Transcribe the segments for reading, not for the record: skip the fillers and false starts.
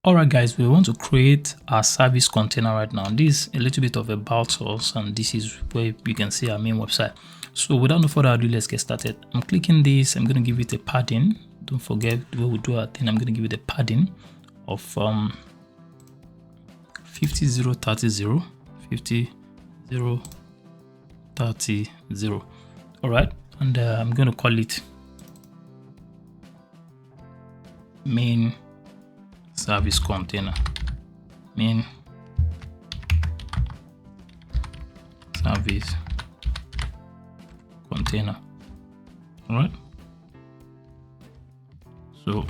Alright guys, we want to create our service container right now. This is a little bit of about us, and this is where you can see our main website. So without no further ado, let's get started. I'm clicking this. I'm going to give it a padding. Don't forget the way we do our thing. I'm going to give it a padding of 50030 50030. Alright, and I'm going to call it main service container. Main service container. All right, so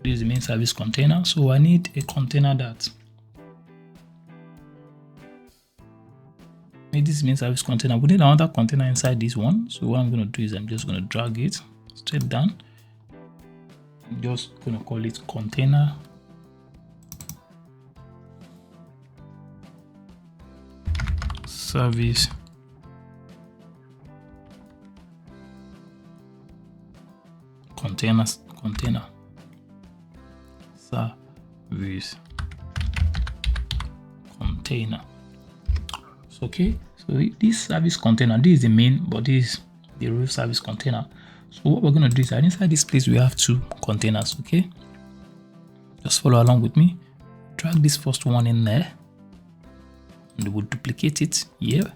this is the main service container. So I need a container that this main service container. We need another container inside this one. So what I'm going to do is I'm just going to drag it straight down. I'm just going to call it container service container service container. So okay, so this service container, this is the main, but this is the real service container. So what we're going to do is that inside this place we have two containers. Okay, just follow along with me. Drag this first one in there, and we'll duplicate it here.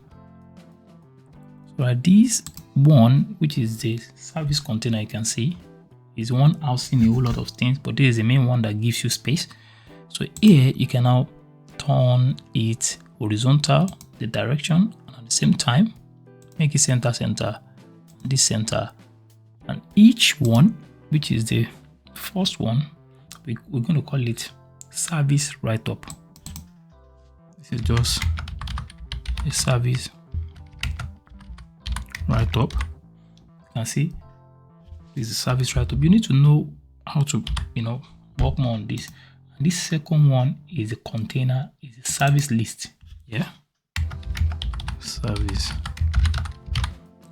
So this one, which is the service container, you can see is one housing a whole lot of things, but this is the main one that gives you space. So here you can now turn it horizontal, the direction, and at the same time make it center, this center, and each one, which is the first one, we're going to call it service write up. This is just a service write up. You can see this is a service write up. You need to know how to work more on this. And this second one is a container, is a service list. Yeah, service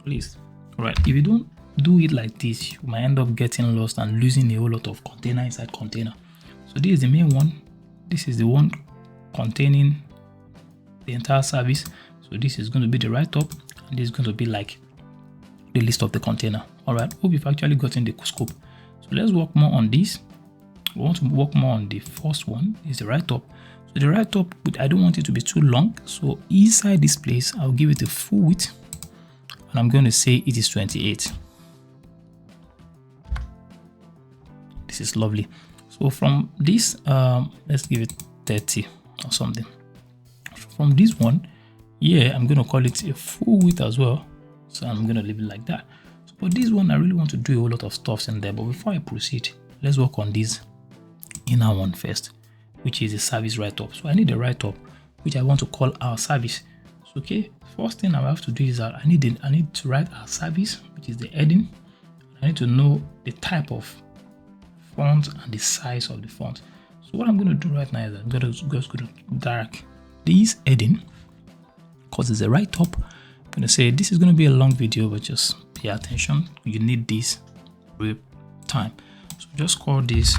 list. All right, if you don't do it like this, you might end up getting lost and losing a whole lot of container inside container. So this is the main one. This is the one containing the entire service. So this is going to be the write up, and this is going to be like the list of the container. All right, hope you've actually gotten the scope. So let's work more on this. We want to work more on the first one, is the write up. So the write up, I don't want it to be too long, so inside this place I'll give it a full width, and I'm going to say it is 28. This is lovely. So from this let's give it 30 or something. From this one, yeah, I'm going to call it a full width as well. So I'm going to leave it like that. So for this one, I really want to do a whole lot of stuff in there. But before I proceed, let's work on this inner one first, which is the service write-up. So I need a write-up, which I want to call our service. So, okay, first thing I have to do is that I need to write our service, which is the heading. I need to know the type of font and the size of the font. So what I'm going to do right now is I'm just going to drag this heading, because it's a write-up. I'm going to say this is going to be a long video, but just pay attention. You need this real time. So just call this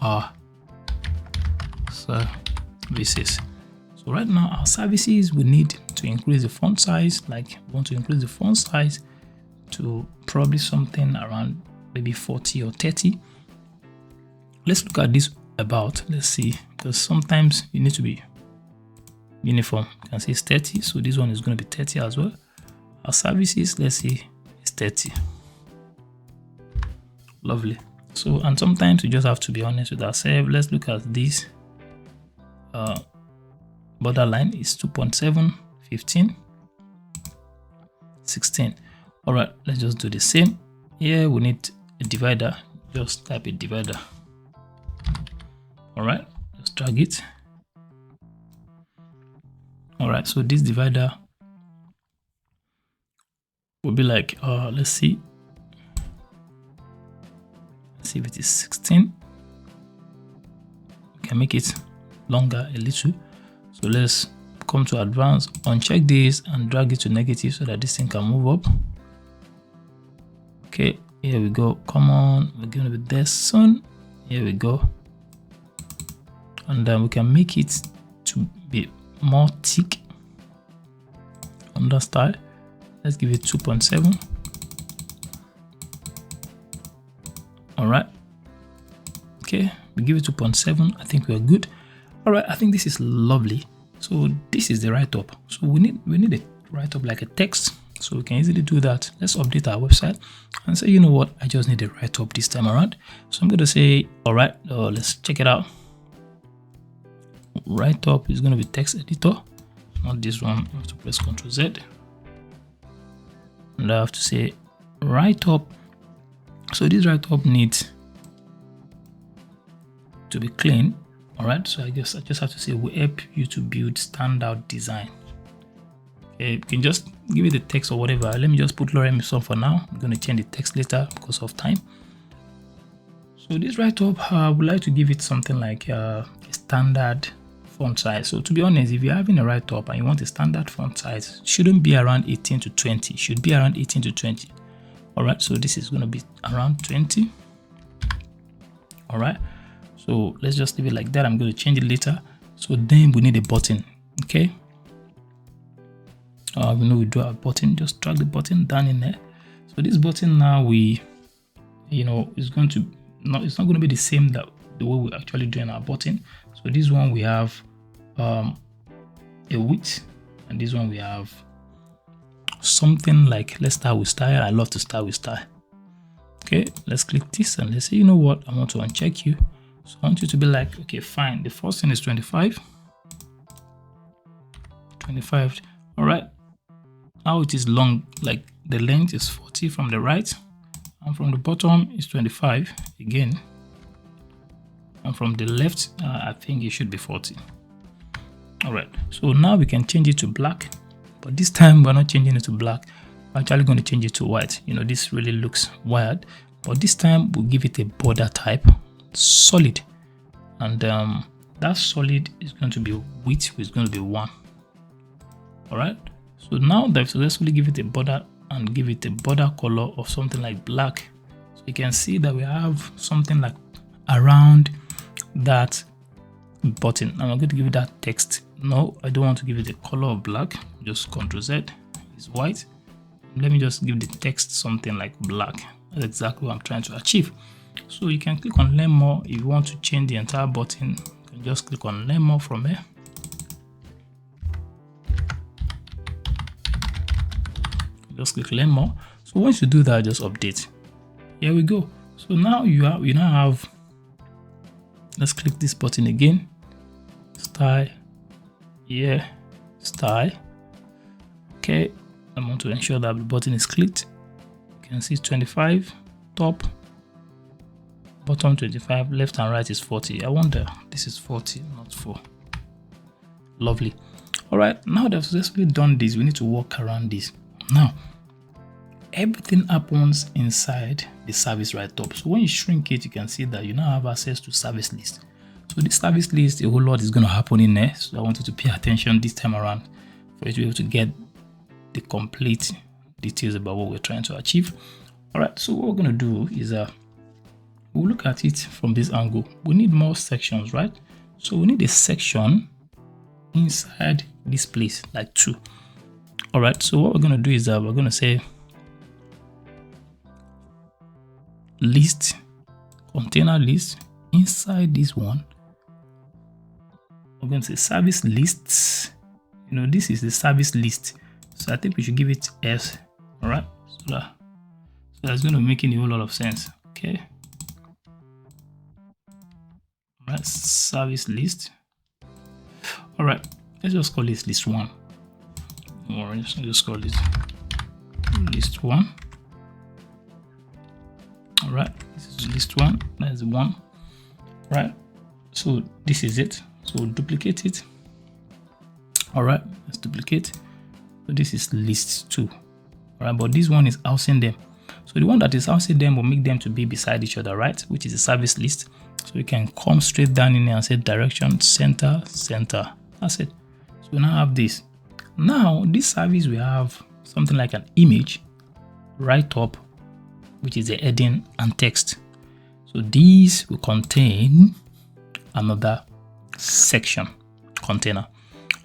our services. So right now our services, we need to increase the font size. Like we want to increase the font size to probably something around maybe 40 or 30. Let's look at this about. Let's see, because sometimes you need to be uniform. You can see it's 30, so this one is going to be 30 as well. Our services, let's see, it's 30. Lovely. So, and sometimes you just have to be honest with ourselves. Let's look at this borderline is 2.7, 15, 16. All right, let's just do the same. Here we need a divider. Just type a divider. All right, just drag it. All right, so this divider will be like, let's see if it is 16. We can make it longer a little. So let's come to advanced, uncheck this and drag it to negative so that this thing can move up. Okay, here we go. Come on, we're gonna be there soon. Here we go. and we can make it to be more thick on that style. Let's give it 2.7. All right. Okay, we give it 2.7. I think we're good. All right, I think this is lovely. So this is the write-up. So we need a write-up like a text. So we can easily do that. Let's update our website and say, you know what, I just need a write-up this time around. So I'm going to say, all right, let's check it out. Write-up is going to be text editor, not this one. I have to press Ctrl Z. And I have to say write-up. So this write-up needs to be clean. All right, so I just have to say we help you to build standout design. Okay, you can just give it the text or whatever. Let me just put Lorem Ipsum for now. I'm going to change the text later because of time. So this write-up, I would like to give it something like a standard font size. So to be honest, if you're having a write-up and you want a standard font size, it shouldn't be around 18 to 20. It should be around 18 to 20. All right, so this is going to be around 20. All right, so let's just leave it like that. I'm going to change it later. So then we need a button. Okay, we know we draw a button. Just drag the button down in there. So this button now, it's not going to be the same that the way we actually doing our button. So this one we have a width, and this one we have something like, let's start with style. I love to start with style. Okay, let's click this and let's say, you know what, I want to uncheck you. So I want you to be like, okay, fine. The first thing is 25. All right. Now it is long, like the length is 40 from the right, and from the bottom is 25 again. And from the left, I think it should be 40. All right. So now we can change it to black. But this time we're not changing it to black. We're actually going to change it to white. You know, this really looks weird. But this time we'll give it a border type, solid. And that solid is going to be width, is going to be 1. All right. So now that I've successfully give it a border and give it a border color of something like black. So you can see that we have something like around that button. And I'm going to give it that text. No, I don't want to give it a color of black. Just Ctrl Z is white. Let me just give the text something like black. That's exactly what I'm trying to achieve. So you can click on learn more. If you want to change the entire button, you can just click on learn more from here. Just click learn more. So once you do that, just update. Here we go. So now you now have, let's click this button again. Style. Yeah, style. Okay, I want to ensure that the button is clicked. You can see 25 top, bottom 25, left and right is 40. I wonder, this is 40, not 4. Lovely. All right, now that I've successfully done this, we need to work around this. Now, everything happens inside the service write-up. So when you shrink it, you can see that you now have access to service list. So this service list, a whole lot is going to happen in there. So I want you to pay attention this time around for you to be able to get the complete details about what we're trying to achieve. All right, so what we're going to do is we'll look at it from this angle. We need more sections, right? So we need a section inside this place, like 2. All right, so what we're going to do is we're going to say list, container list. Inside this one, we're going to say service lists. You know, this is the service list. So I think we should give it S. All right, so that's going to make a whole lot of sense. Okay. All right, service list. All right, let's just call this list 1. Or let's just call it list 1. All right, this is list 1. That's 1. Right, so this is it. So duplicate it. All right, let's duplicate. So this is list 2. All right, but this one is housing them. So the one that is housing them will make them to be beside each other, right? Which is the service list. So we can come straight down in here and say direction, center, center. That's it. So we now have this. Now this service, we have something like an image right up, which is the heading and text. So these will contain another section container.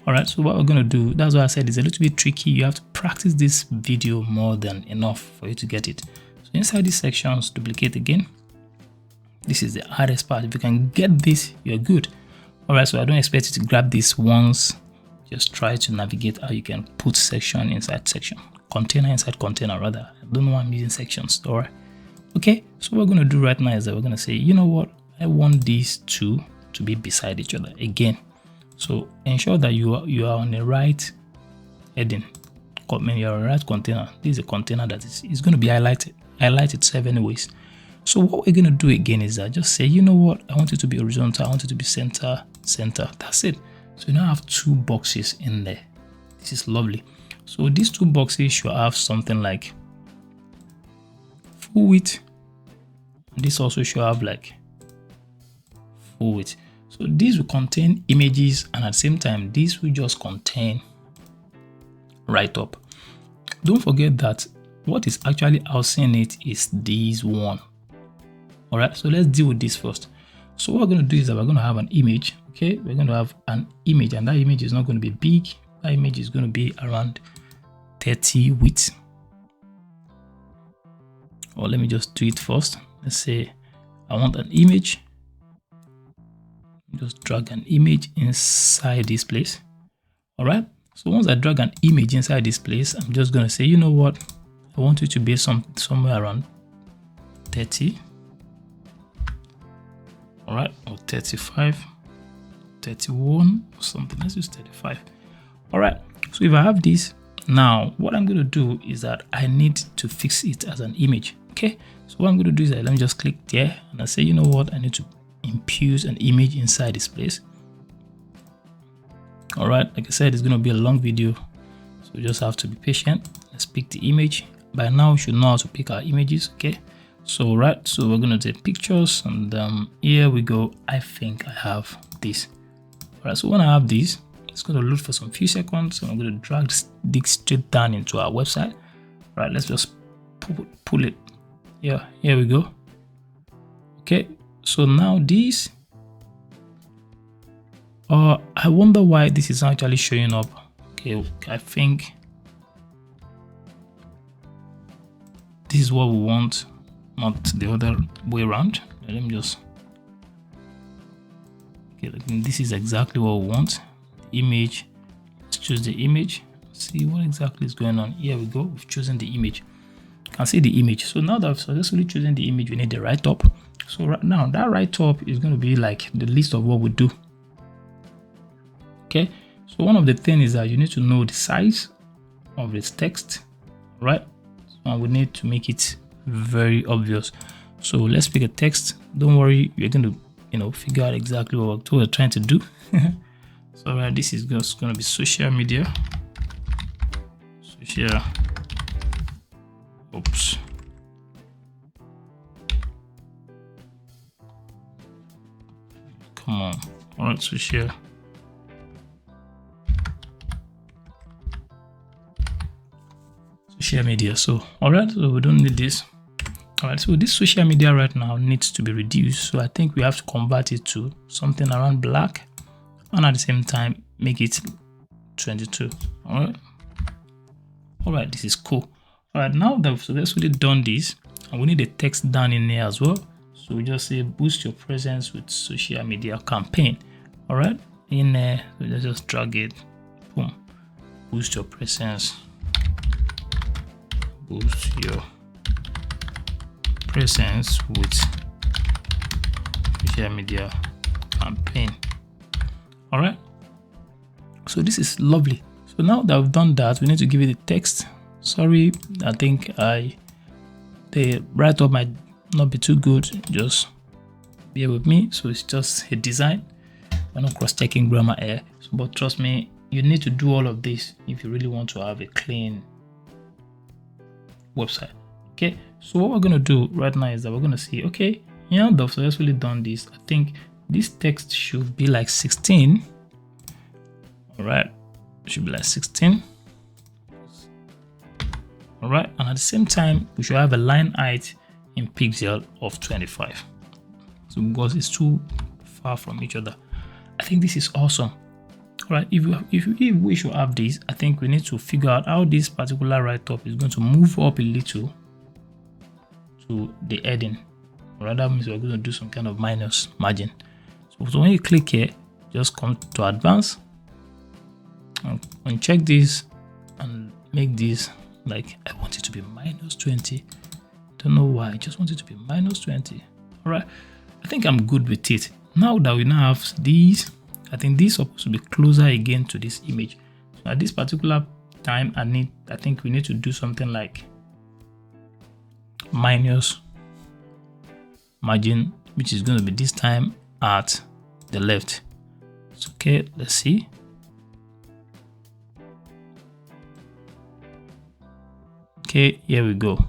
All right, so what we're going to do, that's why I said it's a little bit tricky. You have to practice this video more than enough for you to get it. So inside these sections, duplicate again. This is the hardest part. If you can get this, you're good. All right, so I don't expect you to grab this once. Just try to navigate how you can put section inside section, container inside container rather. I don't know why I'm using sections. All right. Okay, so what we're going to do right now is that we're going to say, you know what, I want these two to be beside each other again. So ensure that you are on the right heading. You're on the right container. This is a container that is going to be highlight itself anyways. So what we're going to do again is that just say, you know what, I want it to be horizontal, I want it to be center. That's it. So you now have two boxes in there. This is lovely. So these two boxes should have something like full width. This also should have like full width. So these will contain images, and at the same time, these will just contain write-up. Don't forget that what is actually outseeing it is this one. All right, so let's deal with this first. So what we're going to do is that we're going to have an image. Okay, we're going to have an image, and that image is not going to be big. That image is going to be around 30 width. Or let me just do it first. Let's say I want an image. Just drag an image inside this place. All right, so once I drag an image inside this place, I'm just going to say, you know what, I want it to be somewhere around 30. All right, or 35, 31 or something. Let's use 35. All right, so if I have this, now what I'm going to do is that I need to fix it as an image. Okay, so what I'm going to do is that let me just click there and I say, you know what, I need to infuse an image inside this place. All right, like I said, it's going to be a long video, so you just have to be patient. Let's pick the image. By now you should know how to pick our images. Okay, so so we're going to take pictures, and here we go. I think I have this. All right, so when I have this, it's going to load for some few seconds, and I'm going to drag this straight down into our website. All right, let's just pull it. Yeah, here we go. Okay, so now this, I wonder why this is actually showing up. Okay, I think this is what we want, not the other way around. Let me just, okay, this is exactly what we want. The image, let's choose the image, see what exactly is going on. Here we go, we've chosen the image. You can see the image. So now that I've successfully chosen the image, we need the write-up. So right now, that write-up is going to be like the list of what we do. Okay, so one of the things is that you need to know the size of this text, right? And we need to make it very obvious. So let's pick a text. Don't worry, you're going to, figure out exactly what we're trying to do. So right, this is just going to be social media. Oops. Come on. All right, social media. So all right, so we don't need this. All right, so this social media right now needs to be reduced. So I think we have to convert it to something around black, and at the same time make it 22. All right, this is cool. All right, now that we've successfully done this, and we need the text down in there as well. So we just say boost your presence with social media campaign. All right, in there, so let's just drag it. Boom. Boost your presence. Boost your presence with social media campaign. All right, so this is lovely. So now that we've done that, we need to give it a text. Sorry, I think the write-up might not be too good. Just bear with me. So it's just a design. We're not cross-checking grammar here. So, but trust me, you need to do all of this if you really want to have a clean website. Okay, so what we're going to do right now is that we're going to see, okay, they've successfully done this. I think this text should be like 16. All right, it should be like 16. All right, and at the same time, we should have a line height in pixel of 25. So because it's too far from each other. I think this is awesome. All right, if we should have this, I think we need to figure out how this particular write-up is going to move up a little to the heading. All right, that means we're going to do some kind of minus margin. So when you click here, just come to advanced and uncheck this and make this like, I want it to be -20. Don't know why, I just want it to be -20. All right, I think I'm good with it. Now that we now have these, I think this is supposed to be closer again to this image. So at this particular time, I think we need to do something like minus margin, which is going to be this time at the left. So, okay, let's see. Okay, here we go.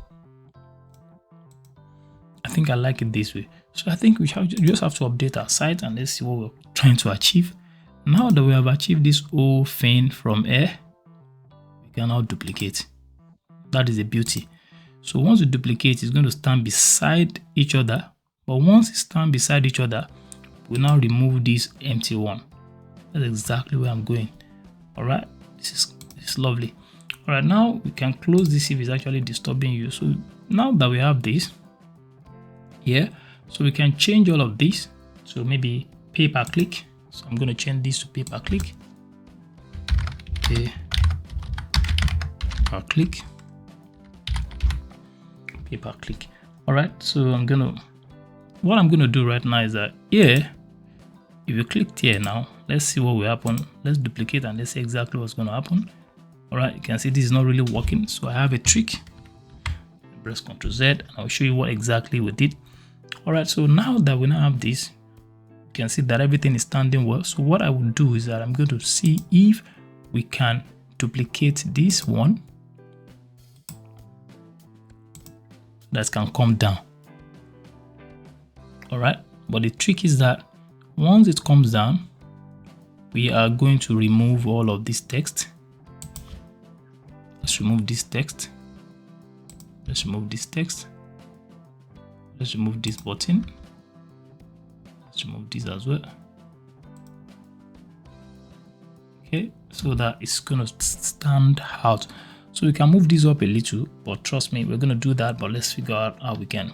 I think I like it this way. So I think we just have to update our site and let's see what we're trying to achieve. Now that we have achieved this whole thing from here, we can now duplicate. That is the beauty. So once we duplicate, it's going to stand beside each other. But once it stands beside each other, we now remove this empty one. That's exactly where I'm going. All right, this is lovely. All right, now we can close this if it's actually disturbing you. So now that we have this here, so we can change all of this. So maybe pay per click. So I'm going to change this to pay per click. Pay per click. Pay per click. All right, so what I'm gonna do right now is that here, if you clicked here now, let's see what will happen. Let's duplicate and let's see exactly what's gonna happen. All right, you can see this is not really working. So I have a trick. Press Ctrl Z and I'll show you what exactly we did. All right, so now that we now have this, you can see that everything is standing well. So what I will do is that I'm going to see if we can duplicate this one that can come down. All right, but the trick is that once it comes down, we are going to remove all of this text. Let's remove this text. Let's remove this text. Let's remove this button. Let's remove this as well. Okay, so that it's going to stand out. So we can move this up a little, but trust me, we're going to do that. But let's figure out how we can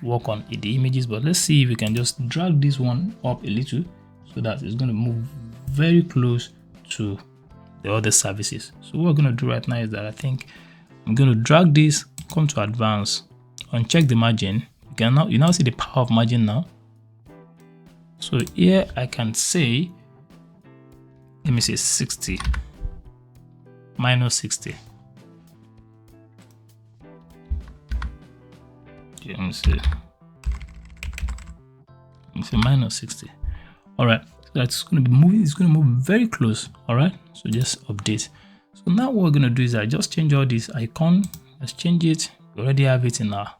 work on the images. But let's see if we can just drag this one up a little so that it's going to move very close to the other services. So what we're going to do right now is that I think I'm going to drag this, come to advanced, uncheck the margin. You now see the power of margin now. So here I can say, let me say 60 minus 60. Okay, let me say minus 60. All right, so that's going to be moving. It's going to move very close. All right, so just update. So now what we're going to do is I just change all this icon. Let's change it. We already have it in our.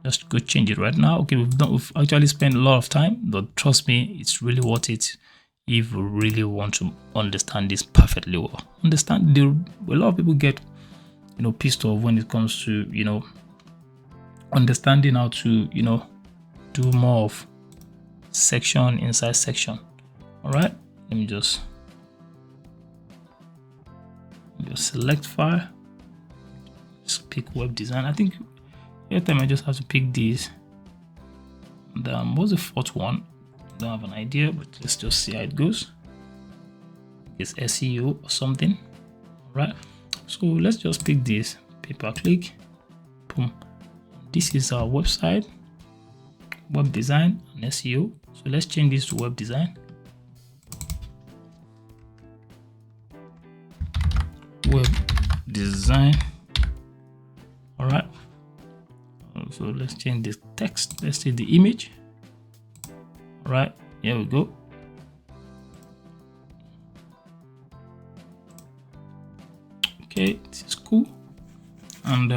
Just go change it right now. Okay, we've actually spent a lot of time, but trust me, it's really worth it if we really want to understand this perfectly well. A lot of people get, pissed off when it comes to, understanding how to, do more of section inside section. All right, let me just select file. Just pick web design. I think every time I just have to pick these. And what's the fourth one? Don't have an idea, but let's just see how it goes. It's SEO or something. All right, so let's just pick this pay per click. Boom. This is our website, web design and SEO. So let's change this to web design. Web design. All right, so let's change the text. Let's see the image. All right, here we go. Okay, this is cool, and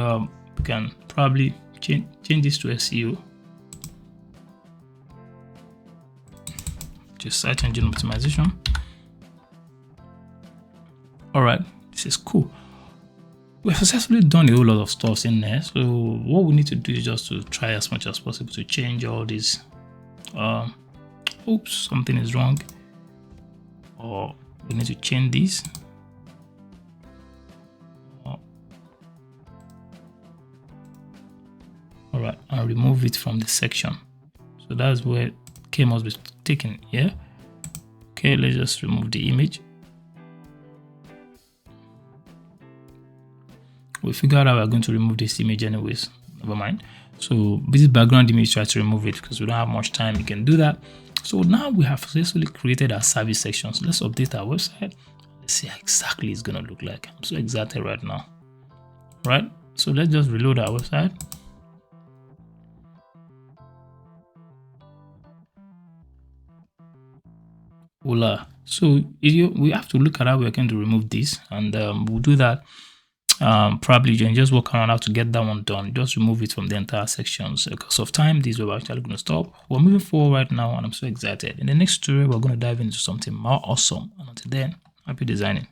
we can probably change this to SEO. Just search engine optimization. All right, this is cool. We've successfully done a whole lot of stuff in there. So what we need to do is just to try as much as possible to change all these oops, something is wrong, or we need to change this. All right, and remove it from the section. So that's where K must be taken here. Okay, let's just remove the image. We figured out we're going to remove this image anyways, never mind. So this background image, try to remove it because we don't have much time. You can do that. So now we have successfully created our service section. So let's update our website. Let's see how exactly it's going to look like. I'm so excited right now. Right, so let's just reload our website. Voila. So we have to look at how we're going to remove this, and we'll do that. Probably you can just work around how to get that one done. Just remove it from the entire section. So because of time, this we're actually going to stop. We're moving forward right now, and I'm so excited. In the next tutorial, we're going to dive into something more awesome. And until then, happy designing.